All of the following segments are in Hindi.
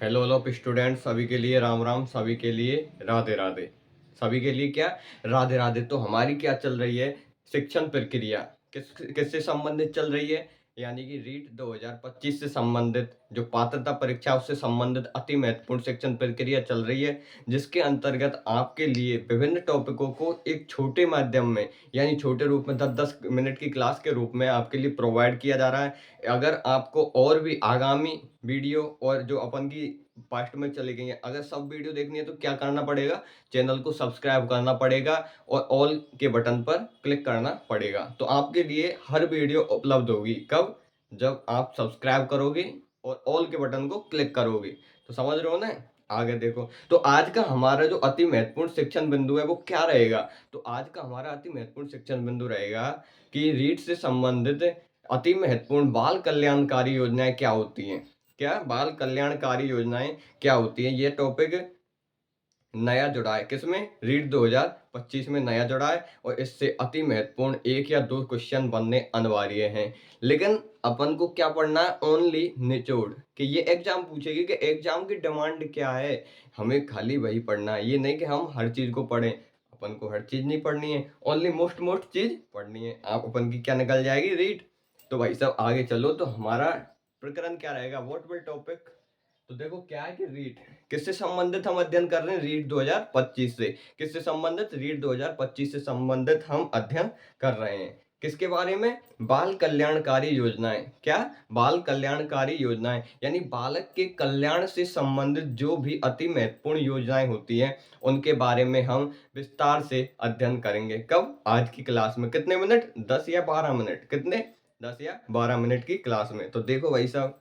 हेलो हेलो स्टूडेंट, सभी के लिए राम राम, सभी के लिए राधे राधे। सभी के लिए क्या राधे राधे। तो हमारी क्या चल रही है, शिक्षण प्रक्रिया किससे संबंधित चल रही है, यानी कि रीट 2025 से संबंधित जो पात्रता परीक्षा उससे संबंधित अति महत्वपूर्ण शिक्षण प्रक्रिया चल रही है, जिसके अंतर्गत आपके लिए विभिन्न टॉपिकों को एक छोटे माध्यम में यानी छोटे रूप में 10-10 मिनट की क्लास के रूप में आपके लिए प्रोवाइड किया जा रहा है। अगर आपको और भी आगामी वीडियो और जो अपन की पास्ट में चली गई है, अगर सब वीडियो देखनी है तो क्या करना पड़ेगा, चैनल को सब्सक्राइब करना पड़ेगा और ऑल के बटन पर क्लिक करना पड़ेगा। तो आपके लिए हर वीडियो उपलब्ध होगी कब, जब आप सब्सक्राइब करोगे और ऑल के बटन को क्लिक करोगे। तो समझ रहे हो ना। आगे देखो, तो आज का हमारा जो अति महत्वपूर्ण शिक्षण बिंदु है वो क्या रहेगा। तो आज का हमारा अति महत्वपूर्ण शिक्षण बिंदु रहेगा कि रीट से संबंधित अति महत्वपूर्ण बाल कल्याणकारी योजनाएं क्या होती हैं। क्या बाल कल्याणकारी योजनाएं क्या होती हैं, ये टॉपिक नया जुड़ा है किसमें, रीट 2025 में नया जुड़ा है और इससे अति महत्वपूर्ण 1 या 2 क्वेश्चन बनने अनिवार्य हैं। लेकिन अपन को क्या पढ़ना है, ओनली निचोड़ कि ये एग्जाम पूछेगी कि एग्जाम की डिमांड क्या है, हमें खाली वही पढ़ना है। ये नहीं कि हम हर चीज को पढ़ें, अपन को हर चीज नहीं पढ़नी है, ओनली मोस्ट चीज पढ़नी है। आप अपन की क्या निकल जाएगी, रीट। तो भाई साहब आगे चलो, तो हमारा प्रकरण क्या रहेगा, व्हाट विल टॉपिक। तो देखो क्या है कि रीट किससे संबंधित हम अध्ययन कर रहे हैं, रीट 2025 से। किससे संबंधित, रीट 2025 से संबंधित हम अध्ययन कर रहे हैं। किसके बारे में, बाल कल्याणकारी योजनाएं। क्या, बाल कल्याणकारी योजनाएं यानी बालक के कल्याण से संबंधित जो भी अति महत्वपूर्ण योजनाएं होती हैं उनके बारे में हम विस्तार से अध्ययन करेंगे। कब, आज की क्लास में। कितने मिनट, 10 या 12 मिनट, कितने, 10 या 12 मिनट की क्लास में। तो देखो भाई साहब,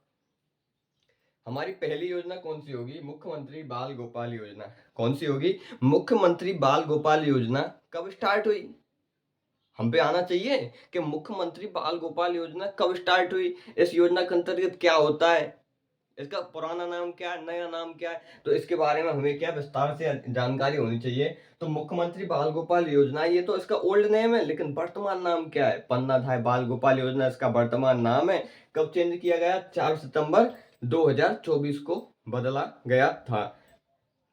हमारी पहली योजना कौन सी होगी, मुख्यमंत्री बाल गोपाल योजना। कौन सी होगी, मुख्यमंत्री बाल गोपाल योजना। कब स्टार्ट हुई, हम पे आना चाहिए कि मुख्यमंत्री बाल गोपाल योजना कब स्टार्ट हुई, इस योजना के अंतर्गत क्या होता है, इसका पुराना नाम क्या है, नया नाम क्या है। तो इसके बारे में हमें क्या विस्तार से जानकारी होनी चाहिए। तो मुख्यमंत्री बाल गोपाल योजना, ये तो इसका ओल्ड नेम है, लेकिन वर्तमान नाम क्या है, पन्नाधाय बाल गोपाल योजना इसका वर्तमान नाम है। कब चेंज किया गया, 4 सितंबर 2024 को बदला गया था।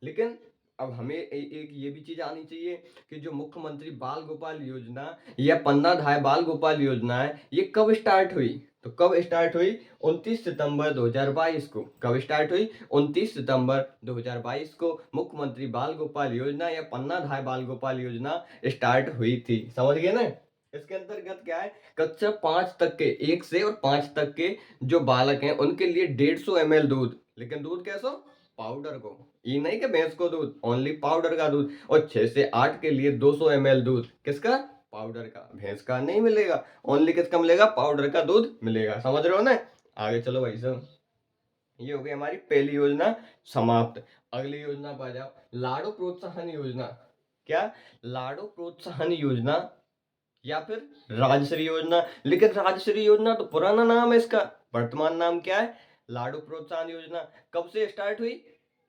लेकिन अब हमें एक ये भी चीज आनी चाहिए कि जो मुख्यमंत्री बाल गोपाल योजना या पन्नाधाय बाल गोपाल योजना है, ये कब स्टार्ट हुई। तो कब स्टार्ट हुई, 29 सितंबर 2022 को। कब स्टार्ट हुई, 29 सितंबर 2022 को मुख्यमंत्री बाल गोपाल योजना या पन्नाधाय बाल गोपाल योजना स्टार्ट हुई थी। समझ गए ना। इसके अंतर्गत क्या है, कक्षा 5 तक के, 1 से और 5 तक के जो बालक हैं उनके लिए 150 ml दूध, लेकिन दूध कैसो, पाउडर को, ये नहीं कि भैंस को दूध, ओनली पाउडर का दूध। और 6 से 8 के लिए 200 ml दूध, किसका, पाउडर का, भैंस का नहीं मिलेगा, ओनली किसका मिलेगा, पाउडर का दूध मिलेगा। समझ रहे हो ना। आगे चलो भाई साहब, ये हो गई हमारी पहली योजना समाप्त। अगली योजना पर आ जाओ, लाड़ो प्रोत्साहन योजना। क्या, लाड़ो प्रोत्साहन योजना या फिर राजश्री योजना। लेकिन राजश्री योजना तो पुराना नाम है इसका, वर्तमान नाम क्या है, लाडू प्रोत्साहन योजना। कब से स्टार्ट हुई,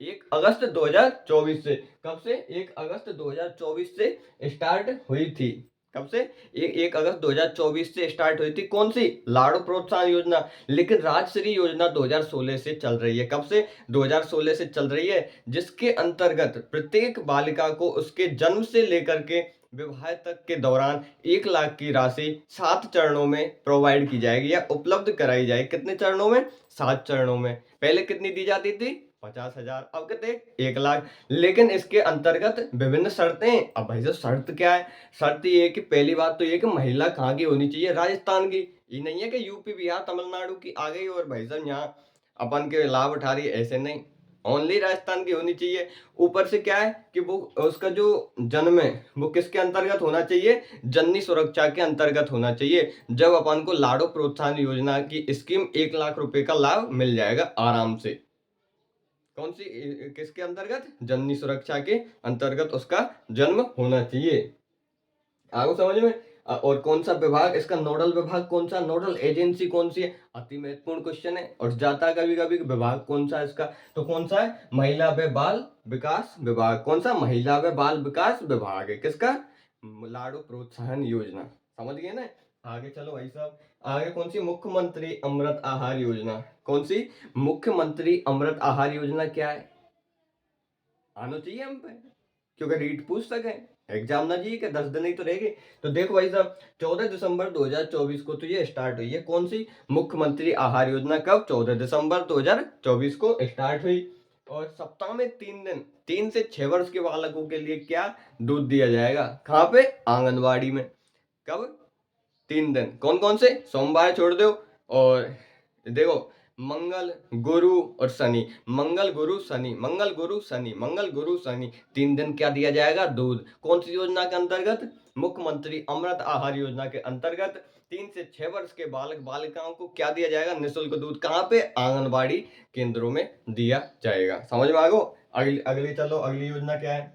1 अगस्त 2024 से। कब से, 1 अगस्त 2024 से स्टार्ट हुई थी। कब से, 1 अगस्त 2024 से स्टार्ट हुई थी। कौन सी, लाडू प्रोत्साहन योजना। लेकिन राजश्री योजना 2016 से चल रही है। कब से, 2016 से चल रही है, जिसके अंतर्गत प्रत्येक बालिका को उसके जन्म से लेकर के विवाह तक के दौरान 1 लाख की राशि 7 चरणों में प्रोवाइड की जाएगी या उपलब्ध कराई जाएगी। कितने चरणों में, 7 चरणों में। पहले कितनी दी जाती थी, 50,000, अब कितने, 1 लाख। लेकिन इसके अंतर्गत विभिन्न शर्तें। अब भाई साहब शर्त क्या है, शर्त ये है कि पहली बात तो ये कि महिला कहाँ की होनी चाहिए, राजस्थान की। ये नहीं है कि यूपी बिहार तमिलनाडु की आ गई और भाई साहब यहाँ अपन के लाभ उठा रही है, ऐसे नहीं, ओनली राजस्थान की होनी चाहिए। ऊपर से क्या है कि वो उसका जो जन्म है वो किसके अंतर्गत होना चाहिए, जननी सुरक्षा के अंतर्गत होना चाहिए। जब अपन को लाडो प्रोत्साहन योजना की स्कीम 1 लाख रुपए का लाभ मिल जाएगा आराम से। कौन सी, किसके अंतर्गत, जननी सुरक्षा के अंतर्गत उसका जन्म होना चाहिए। आपको समझ में। और कौन सा विभाग, इसका नोडल विभाग कौन सा, नोडल एजेंसी कौन सी है, अति महत्वपूर्ण क्वेश्चन है और जाता है कभी कभी, विभाग कौन सा है इसका। तो कौन सा है, महिला व बाल विकास विभाग। कौन सा, महिला व बाल विकास विभाग है किसका, लाडो प्रोत्साहन योजना। समझ गए ना। आगे चलो भाई साहब, आगे कौन सी? मुख्यमंत्री अमृत आहार योजना। कौन सी? मुख्यमंत्री अमृत आहार योजना क्या है? आना चाहिए हम पे, क्योंकि रीट पूछ सके, एग्जाम ना जी के 10 दिन ही तो रहेगी। तो देखो भाई साहब, 14 दिसंबर 2024 को तो ये स्टार्ट हुई है। कौन सी? मुख्यमंत्री आहार योजना। कब? 14 दिसंबर 2024 को स्टार्ट हुई। और सप्ताह में 3 दिन, 3 से 6 वर्ष के बालकों के लिए क्या? दूध दिया जाएगा। कहाँ पे? आंगनवाड़ी में। कब? 3 दिन। कौन कौन से? सोमवार छोड़ दो, और देखो, मंगल, गुरु और शनि। मंगल गुरु शनि, मंगल गुरु शनि, मंगल गुरु शनि, 3 दिन क्या दिया जाएगा? दूध। कौन सी योजना के अंतर्गत? मुख्यमंत्री अमृत आहार योजना के अंतर्गत 3 से 6 वर्ष के बालक बालिकाओं को क्या दिया जाएगा? निःशुल्क दूध। कहाँ पे? आंगनबाड़ी केंद्रों में दिया जाएगा। समझ में आ गो? अगली अगली चलो, अगली योजना क्या है?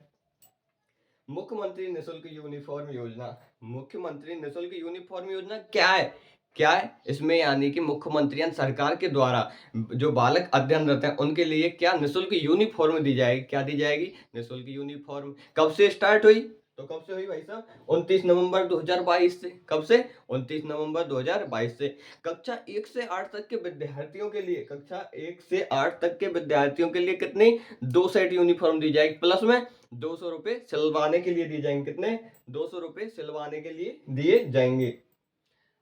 मुख्यमंत्री निःशुल्क यूनिफॉर्म योजना। मुख्यमंत्री निःशुल्क यूनिफॉर्म योजना क्या है? क्या है इसमें? यानी कि मुख्यमंत्री यानी सरकार के द्वारा जो बालक अध्ययनरत हैं उनके लिए क्या? निःशुल्क यूनिफॉर्म दी जाएगी। क्या दी जाएगी? निःशुल्क यूनिफॉर्म। कब से स्टार्ट हुई? तो कब से हुई भाई साहब? 29 नवंबर 2022 से। कब से? 29 नवंबर 2022 से। कक्षा 1 से 8 तक के विद्यार्थियों के लिए, कक्षा 1 से 8 तक के विद्यार्थियों के लिए कितनी? 2 सेट यूनिफॉर्म दी जाएगी, प्लस में 200 रुपए सिलवाने के लिए दिए जाएंगे। कितने? 200 रुपए सिलवाने के लिए दिए जाएंगे।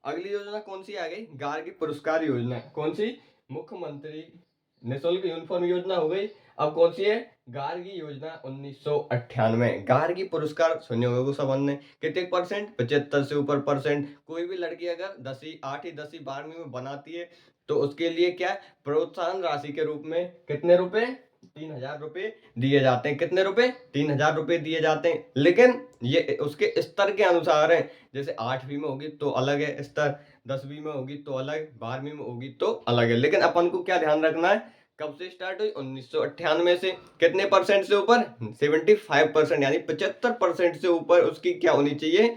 अगली योजना कौन सी आ गई? गार्गी पुरस्कार योजना। कौन सी? मुख्यमंत्री निःशुल्क यूनिफॉर्म योजना हो गई। अब कौन सी है? गार्गी योजना 1998। गार्गी पुरस्कार सुने होंगे सब ने। कितने परसेंट? 75 से ऊपर परसेंट। कोई भी लड़की अगर 10वीं 8वीं 10वीं 12वीं में बनाती है तो उसके लिए क्या? प्रोत्साहन राशि के रूप में कितने रुपए? 3000 रुपए दिए जाते हैं। कितने रुपए? 3000 रुपए दिए जाते हैं। लेकिन ये उसके स्तर के अनुसार है। जैसे 8वीं में होगी तो अलग है स्तर, 10वीं में होगी तो अलग, 12वीं में होगी तो अलग है। लेकिन अपन को क्या ध्यान रखना है? कब से स्टार्ट हुई? 1998 से। कितने परसेंट से ऊपर? 75%, यानी 75% से ऊपर उसकी क्या होनी चाहिए?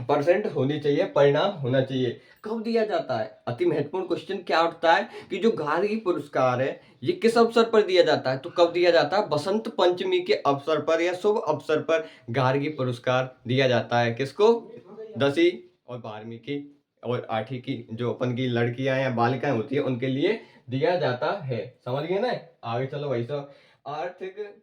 परसेंट होनी चाहिए, परिणाम होना चाहिए। कब दिया जाता है? अति महत्वपूर्ण क्वेश्चन क्या उठता है कि जो गार्गी पुरस्कार है ये किस अवसर पर दिया जाता है? तो कब दिया जाता है? बसंत पंचमी के अवसर पर या शुभ अवसर पर गार्गी पुरस्कार दिया जाता है। किसको? 10वीं और 12वीं की और 8वीं की जो अपन की लड़कियां या बालिकाएं होती है उनके लिए दिया जाता है। समझ गए ना? आगे चलो भाई साहब, आर्थिक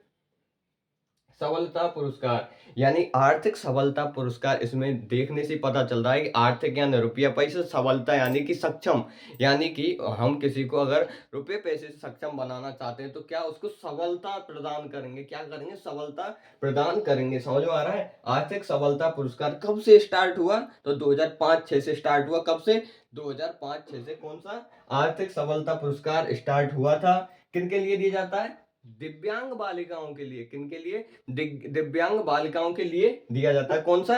सबलता पुरस्कार, यानी आर्थिक सबलता पुरस्कार। इसमें देखने से पता चल रहा है कि आर्थिक यानी रुपया पैसे, सबलता यानी कि सक्षम, यानी कि हम किसी को अगर रुपये पैसे से सक्षम बनाना चाहते हैं तो क्या उसको सबलता प्रदान करेंगे। क्या करेंगे? सबलता प्रदान करेंगे। समझ में आ रहा है? आर्थिक सबलता पुरस्कार कब से स्टार्ट हुआ? तो 2005-6 से स्टार्ट हुआ। कब से? 2005-6 से। कौन सा आर्थिक सबलता पुरस्कार स्टार्ट हुआ था? किनके लिए दिया जाता है? दिव्यांग बालिकाओं के लिए। किनके लिए? दिव्यांग बालिकाओं के लिए दिया जाता है। कौन सा?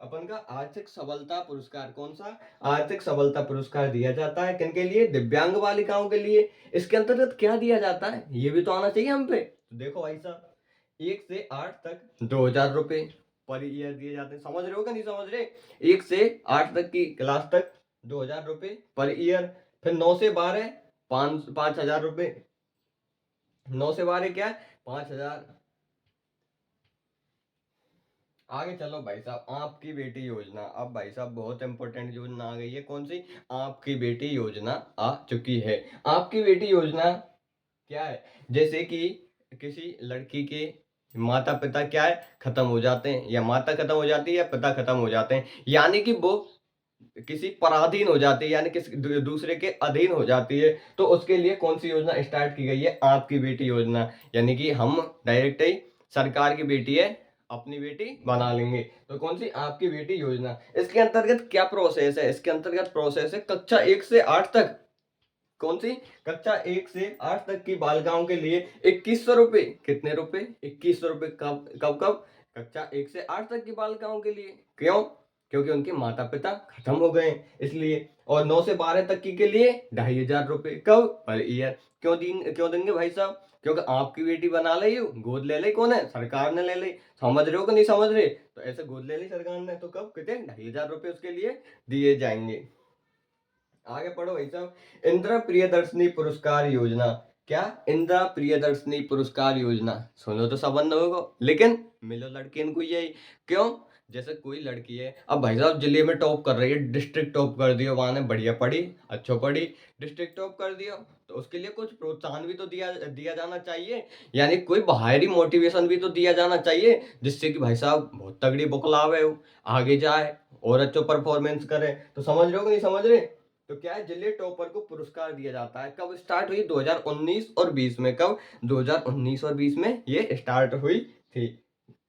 अपन का आर्थिक सबलता पुरस्कार। कौन सा? आर्थिक सबलता पुरस्कार दिया जाता है किनके लिए? दिव्यांग बालिकाओं के लिए। इसके अंतर्गत क्या दिया जाता है? ये भी तो आना चाहिए हम पे। तो देखो भाई साहब, 1 से 8 तक 2000 रुपए पर ईयर दिए जाते हैं। समझ रहे हो कि नहीं समझ रहे? 1 से 8 तक की क्लास तक 2000 रुपए पर ईयर। फिर 9 से 12 5,000 रुपए। 9 से 12 क्या? 5,000। आगे चलो भाई साहब, आपकी बेटी योजना। अब भाई साहब बहुत इंपॉर्टेंट योजना आ गई है। कौन सी? आपकी बेटी योजना आ चुकी है। आपकी बेटी योजना क्या है? जैसे कि किसी लड़की के माता पिता क्या है? खत्म हो जाते हैं, या माता खत्म हो जाती है या पिता खत्म हो जाते हैं, यानी कि वो किसी पराधीन हो जाती है, यानी किसी दूसरे के अधीन हो जाती है, तो उसके लिए कौन सी योजना स्टार्ट की गई है? आपकी बेटी योजना। यानी कि हम डायरेक्ट ही सरकार की बेटी है अपनी बेटी बना लेंगे। तो कौन सी? आपकी बेटी योजना। इसके अंतर्गत क्या प्रोसेस है? इसके अंतर्गत प्रोसेस है कक्षा 1 से 8 तक। कौन सी? कक्षा 1 से 8 तक की बालिकाओं के लिए 2100 रुपए। कितने रुपए? 2100 रुपए। कब कब कब? कक्षा 1 से 8 तक की बालिकाओं के लिए। क्यों? क्योंकि उनके माता पिता खत्म हो गए इसलिए। और 9 से 12 तक की के लिए 2500 रुपए। कब? Per year. क्यों देंगे भाई साहब? क्योंकि आपकी बेटी बना ले, गोद ले ली। कौन है? सरकार ने ले ली। समझ रहे हो कि नहीं समझ रहे? तो ऐसे गोद ले ली सरकार ने, तो कब? कितने? 2500 रुपए उसके लिए दिए जाएंगे। आगे पढ़ो भाई साहब, इंदिरा प्रियदर्शनी पुरस्कार योजना। क्या? इंदिरा प्रियदर्शनी पुरस्कार योजना। सुनो तो सब बंद होगा, लेकिन मिलो लड़कियन को यही। क्यों? जैसे कोई लड़की है, अब भाई साहब जिले में टॉप कर रही है, डिस्ट्रिक्ट टॉप कर दियो, वहाँ ने बढ़िया पढ़ी, अच्छो पढ़ी, डिस्ट्रिक्ट टॉप कर दियो, तो उसके लिए कुछ प्रोत्साहन भी तो दिया दिया जाना चाहिए। यानी कोई बाहरी मोटिवेशन भी तो दिया जाना चाहिए, जिससे कि भाई साहब बहुत तगड़ी बुक लावे हो, आगे जाए और अच्छो परफॉर्मेंस करे। तो समझ रहे हो कि नहीं समझ रहे? तो क्या है, जिले टॉपर को पुरस्कार दिया जाता है। कब स्टार्ट हुई? 2019 और 20 में। कब? 2019 और 20 में ये स्टार्ट हुई थी।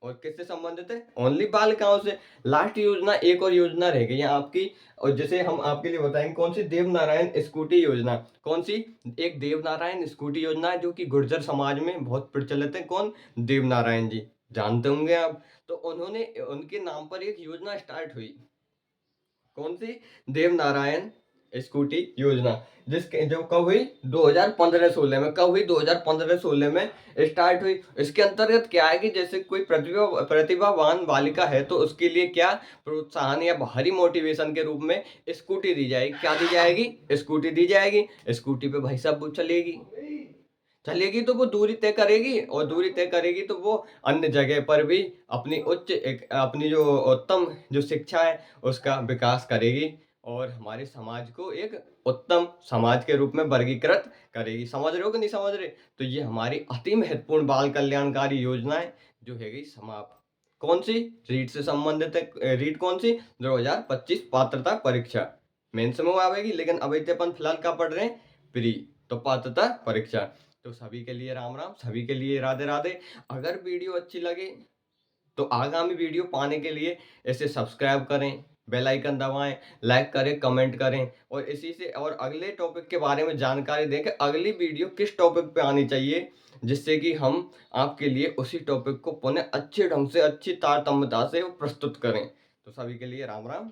और किससे संबंधित है? ओनली बालिकाओं से। लास्ट योजना एक और योजना रह गई है आपकी, और जैसे हम आपके लिए बताएंगे कौन सी, देवनारायण स्कूटी योजना। कौन सी? एक देवनारायण स्कूटी योजना है, जो कि गुर्जर समाज में बहुत प्रचलित है। कौन? देवनारायण जी, जानते होंगे आप। तो उन्होंने, उनके नाम पर एक योजना स्टार्ट हुई। कौन सी? देवनारायण स्कूटी योजना, जिसके जो कब हुई? 2015-16 में। कब हुई? 2015-16 में स्टार्ट हुई। इसके अंतर्गत क्या है कि जैसे कोई प्रतिभावान बालिका है, तो उसके लिए क्या प्रोत्साहन या बाहरी मोटिवेशन के रूप में स्कूटी दी जाएगी। क्या दी जाएगी? स्कूटी दी जाएगी। स्कूटी पे भाई साहब वो चलेगी, चलेगी तो वो दूरी तय करेगी, और दूरी तय करेगी तो वो अन्य जगह पर भी अपनी अपनी जो उत्तम जो शिक्षा है उसका विकास करेगी, और हमारे समाज को एक उत्तम समाज के रूप में वर्गीकृत करेगी। समझ रहे हो कि नहीं समझ रहे? तो ये हमारी अति महत्वपूर्ण बाल कल्याणकारी योजना है, जो है गई समाप्त। कौन सी? रीट से संबंधित है। रीट कौन सी? 2025 पात्रता परीक्षा। मेंस में वो आवेगी, लेकिन अभी तो अपन फिलहाल क्या पढ़ रहे हैं? प्री। तो पात्रता परीक्षा। तो सभी के लिए राम राम, सभी के लिए राधे राधे। अगर वीडियो अच्छी लगे तो आगामी वीडियो पाने के लिए इसे सब्सक्राइब करें, बेल आइकन दबाएं, लाइक करें, कमेंट करें, और इसी से और अगले टॉपिक के बारे में जानकारी दें कि अगली वीडियो किस टॉपिक पे आनी चाहिए, जिससे कि हम आपके लिए उसी टॉपिक को पुनः अच्छे ढंग से, अच्छी तारतम्यता से प्रस्तुत करें। तो सभी के लिए राम राम।